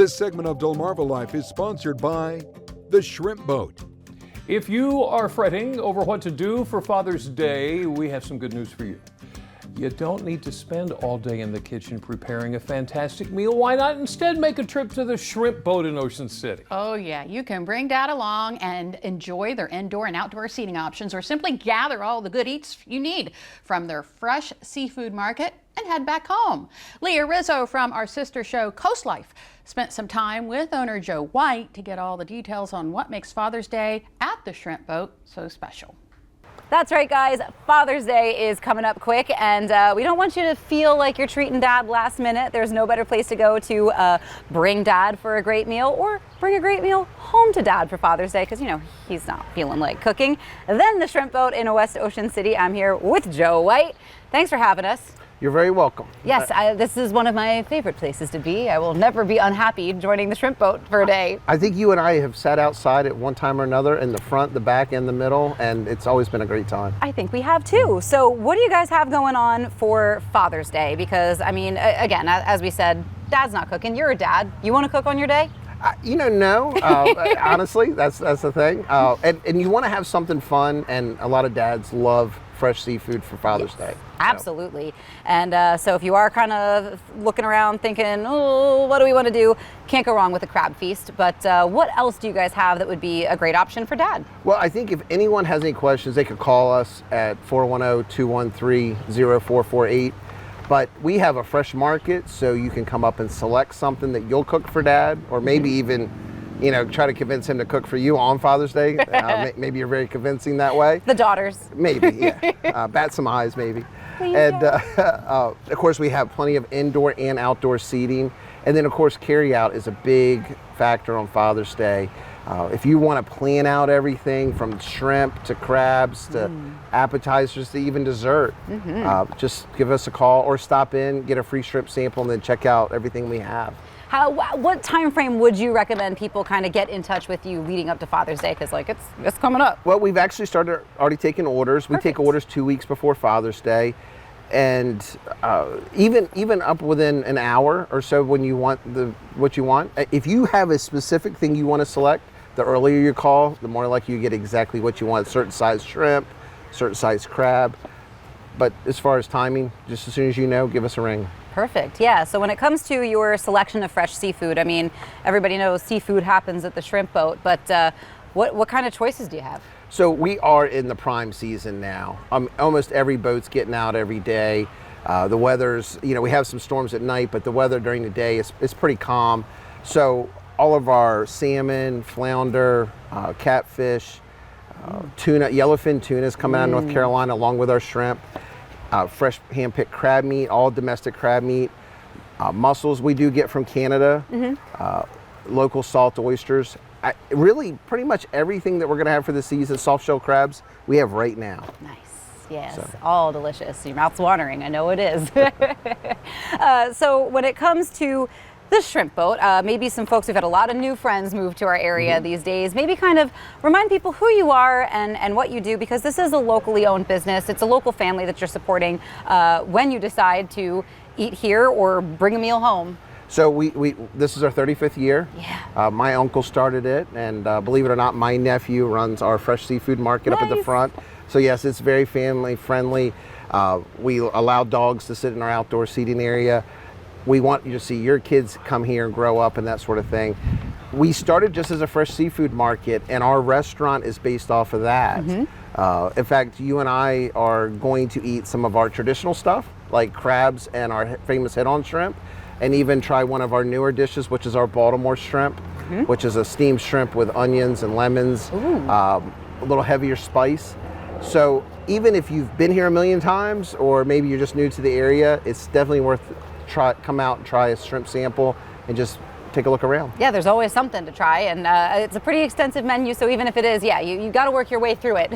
This segment of Delmarva Life is sponsored by the Shrimp Boat. If you are fretting over what to do for Father's Day, we have some good news for you. You don't need to spend all day in the kitchen preparing a fantastic meal. Why not instead make a trip to the Shrimp Boat in Ocean City? Oh yeah, you can bring Dad along and enjoy their indoor and outdoor seating options, or simply gather all the good eats you need from their fresh seafood market and head back home. Leah Rizzo from our sister show Coast Life spent some time with owner Joe White to get all the details on what makes Father's Day at the Shrimp Boat so special. That's right, guys. Father's Day is coming up quick, and we don't want you to feel like you're treating Dad last minute. There's no better place to go to bring Dad for a great meal, or bring a great meal home to Dad for Father's Day, because, you know, he's not feeling like cooking, than the Shrimp Boat in West Ocean City. I'm here with Joe White. Thanks for having us. You're very welcome. Yes, this is one of my favorite places to be. I will never be unhappy joining the Shrimp Boat for a day. I think you and I have sat outside at one time or another, in the front, the back, and the middle, and it's always been a great time. I think we have too. So what do you guys have going on for Father's Day? Because, I mean, again, as we said, Dad's not cooking. You're a dad. You want to cook on your day? No. Honestly, that's the thing. And you want to have something fun, and a lot of dads love fresh seafood for Father's Day. Absolutely. And so if you are kind of looking around thinking, oh, what do we want to do? Can't go wrong with a crab feast. But what else do you guys have that would be a great option for Dad? Well, I think if anyone has any questions, they could call us at 410-213-0448. But we have a fresh market, so you can come up and select something that you'll cook for Dad, or maybe even, you know, try to convince him to cook for you on Father's Day. Maybe you're very convincing that way. The daughters. Maybe, yeah. Bat some eyes, maybe. Please, and of course, we have plenty of indoor and outdoor seating. And then, of course, carryout is a big factor on Father's Day. If you want to plan out everything from shrimp to crabs to appetizers to even dessert, just give us a call or stop in, get a free shrimp sample, and then check out everything we have. What time frame would you recommend people kind of get in touch with you leading up to Father's Day? Because, like, it's coming up. Well, we've actually started already taking orders. Perfect. We take orders 2 weeks before Father's Day. And even up within an hour or so when you want what you want. If you have a specific thing you want to select, the earlier you call, the more likely you get exactly what you want. Certain size shrimp, certain size crab. But as far as timing, just as soon as you know, give us a ring. Perfect. Yeah. So when it comes to your selection of fresh seafood, I mean, everybody knows seafood happens at the Shrimp Boat, but what kind of choices do you have? So we are in the prime season now. Almost every boat's getting out every day. The weather's, you know, we have some storms at night, but the weather during the day is pretty calm. So all of our salmon, flounder, catfish, tuna, yellowfin tuna is coming out of North Carolina along with our shrimp. Fresh hand-picked crab meat, all domestic crab meat. Mussels we do get from Canada. Local salt oysters. Really, pretty much everything that we're going to have for the season, soft shell crabs, we have right now. Nice. Yes, all delicious. Your mouth's watering. I know it is. So when it comes to the Shrimp Boat, maybe some folks, we've had a lot of new friends move to our area these days. Maybe kind of remind people who you are and what you do, because this is a locally owned business. It's a local family that you're supporting when you decide to eat here or bring a meal home. So this is our 35th year. Yeah. My uncle started it, and believe it or not, my nephew runs our fresh seafood market up at the front. So yes, it's very family friendly. We allow dogs to sit in our outdoor seating area. We want you to see your kids come here and grow up and that sort of thing. We started just as a fresh seafood market, and our restaurant is based off of that. In fact, you and I are going to eat some of our traditional stuff, like crabs and our famous head-on shrimp, and even try one of our newer dishes, which is our Baltimore shrimp, which is a steamed shrimp with onions and lemons, a little heavier spice. So even if you've been here a million times, or maybe you're just new to the area, it's definitely worth come out and try a shrimp sample and just take a look around. Yeah, there's always something to try, and it's a pretty extensive menu, so even if it is, yeah, you got to work your way through it.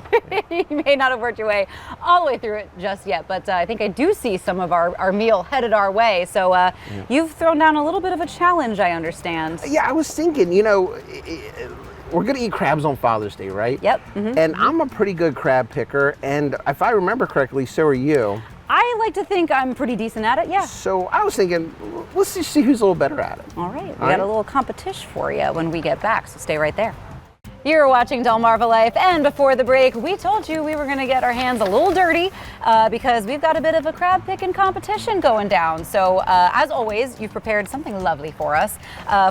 You may not have worked your way all the way through it just yet, but I think I do see some of our meal headed our way. So you've thrown down a little bit of a challenge, I understand. Yeah, I was thinking, you know, we're going to eat crabs on Father's Day, right? Yep. And I'm a pretty good crab picker, and if I remember correctly, so are you. I I like to think I'm pretty decent at it, yeah. So I was thinking, let's just see who's a little better at it. All right, we got a little competition for you when we get back, so stay right there. You're watching Delmarva Life, and before the break, we told you we were going to get our hands a little dirty because we've got a bit of a crab picking competition going down. So, as always, you've prepared something lovely for us.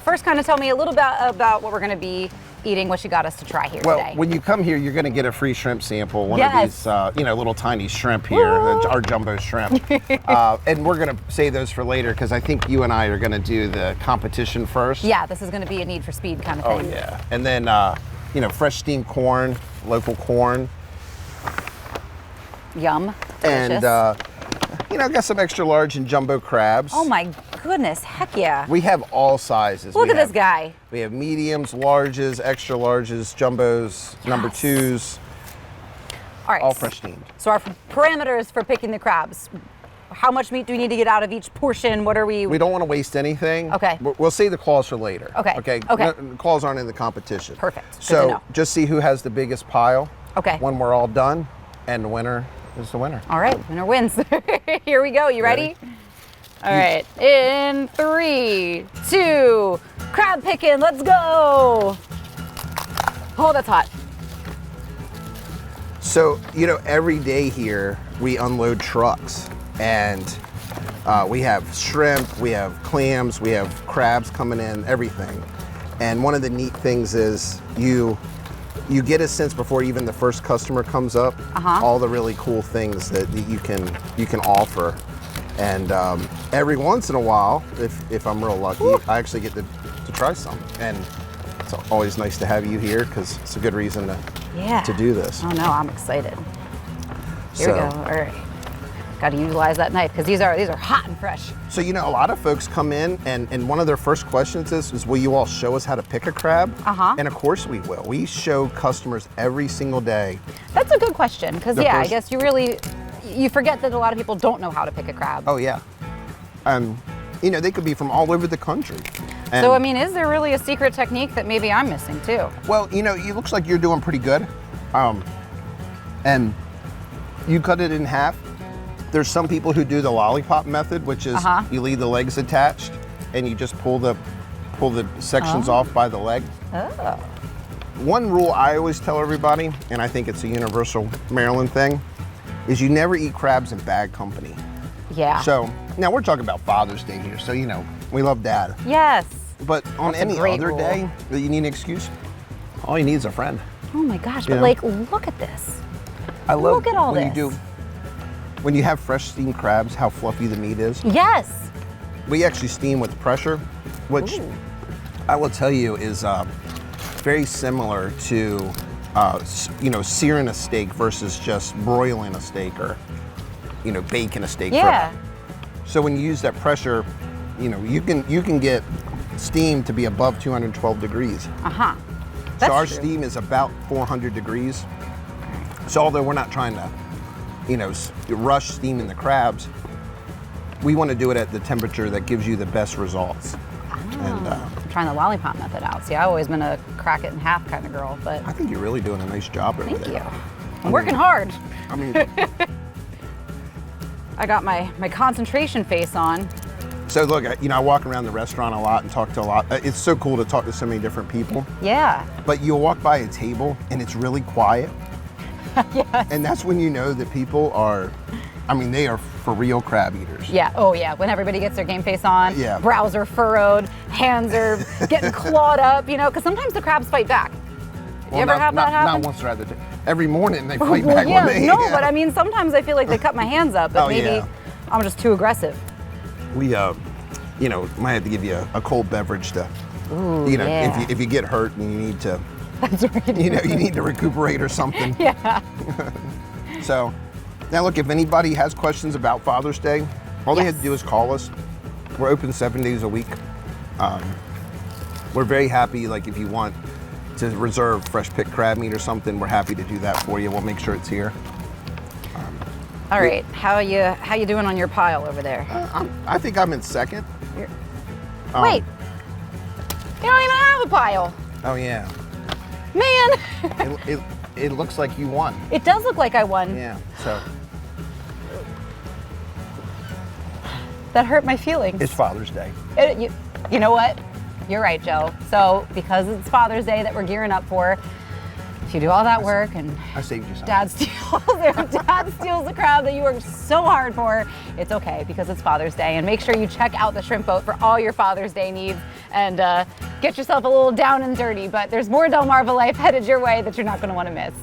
First, kind of tell me a little bit about what we're going to be eating, what you got us to try here today. Well, when you come here, you're going to get a free shrimp sample, one of these, little tiny shrimp here, our jumbo shrimp. And we're going to save those for later because I think you and I are going to do the competition first. Yeah, this is going to be a need for speed kind of thing. Oh, yeah. And then, fresh steamed corn, local corn. Yum. Delicious. And, got some extra large and jumbo crabs. Oh my goodness, heck yeah. We have all sizes. Look at this guy. We have mediums, larges, extra larges, jumbos, number 2s. All right. All fresh steamed. So our parameters for picking the crabs. How much meat do we need to get out of each portion? What are we? We don't want to waste anything. Okay. We'll save the claws for later. Okay. Okay. Okay. The claws aren't in the competition. Perfect. Good So to know. just see who has the biggest pile. Okay. When we're all done, and the winner is the winner. All right, winner wins. Here we go. You ready? All right. In 3, 2, crab picking. Let's go. Oh, that's hot. So, every day here we unload trucks and we have shrimp, we have clams, we have crabs coming in, everything. And one of the neat things is you get a sense before even the first customer comes up, all the really cool things that you can offer. And every once in a while, if I'm real lucky, I actually get to try some. And it's always nice to have you here because it's a good reason to do this. Oh no, I'm excited. Here we go. All right. Got to utilize that knife because these are hot and fresh. So a lot of folks come in and one of their first questions is will you all show us how to pick a crab? And of course we will. We show customers every single day. That's a good question because I guess you forget that a lot of people don't know how to pick a crab. Oh yeah. They could be from all over the country. And so is there really a secret technique that maybe I'm missing too? Well, it looks like you're doing pretty good. And you cut it in half. There's some people who do the lollipop method, which is you leave the legs attached and you just pull the sections off by the leg. Oh. One rule I always tell everybody, and I think it's a universal Maryland thing, is you never eat crabs in bad company. Yeah. So now we're talking about Father's Day here, so we love Dad. Yes. But on any other rule. day that you need an excuse, all you need is a friend. Oh my gosh! But look at this. I love look at all when this. When you have fresh steamed crabs, how fluffy the meat is. Yes. We actually steam with pressure, which I will tell you is very similar to searing a steak versus just broiling a steak or baking a steak. Yeah. So when you use that pressure, you can get steam to be above 212 degrees. That's so our true. steam is about 400 degrees. So although we're not trying to rush steaming the crabs, we want to do it at the temperature that gives you the best results. And I'm trying the lollipop method out. See, I've always been a crack it in half kind of girl, but I think you're really doing a nice job over thank there. you. I'm working hard. I mean, I got my concentration face on. so look, I walk around the restaurant a lot and talk to a lot. It's so cool to talk to so many different people. Yeah. But you'll walk by a table and it's really quiet. Yes. And that's when you know that people are, they are for real crab eaters. Yeah. Oh yeah. When everybody gets their game face on, Yeah. brows are furrowed, hands are getting clawed up, because sometimes the crabs fight back. You ever have that happen? Not once throughout the day. Every morning they fight back yeah, with me. no, but sometimes I feel like they cut my hands up, but maybe yeah. I'm just too aggressive. We, might have to give you a cold beverage to, yeah. if you get hurt and you need to, That's right. you need to recuperate or something. Yeah. So, now look, if anybody has questions about Father's Day, all they have to do is call us. We're open 7 days a week. We're very happy, if you want to reserve fresh picked crab meat or something, we're happy to do that for you. We'll make sure it's here. All right, how you doing on your pile over there? I think I'm in second. Wait, you don't even have a pile. Oh yeah. Man. It looks like you won. It does look like I won. Yeah. So. That hurt my feelings. It's Father's Day. You know what? You're right, Joe. So because it's Father's Day that we're gearing up for, if you do all that work and I saved you some. Dad steals the crowd that you worked so hard for, it's okay because it's Father's Day. And make sure you check out the shrimp boat for all your Father's Day needs and get yourself a little down and dirty. But there's more Delmarva life headed your way that you're not going to want to miss.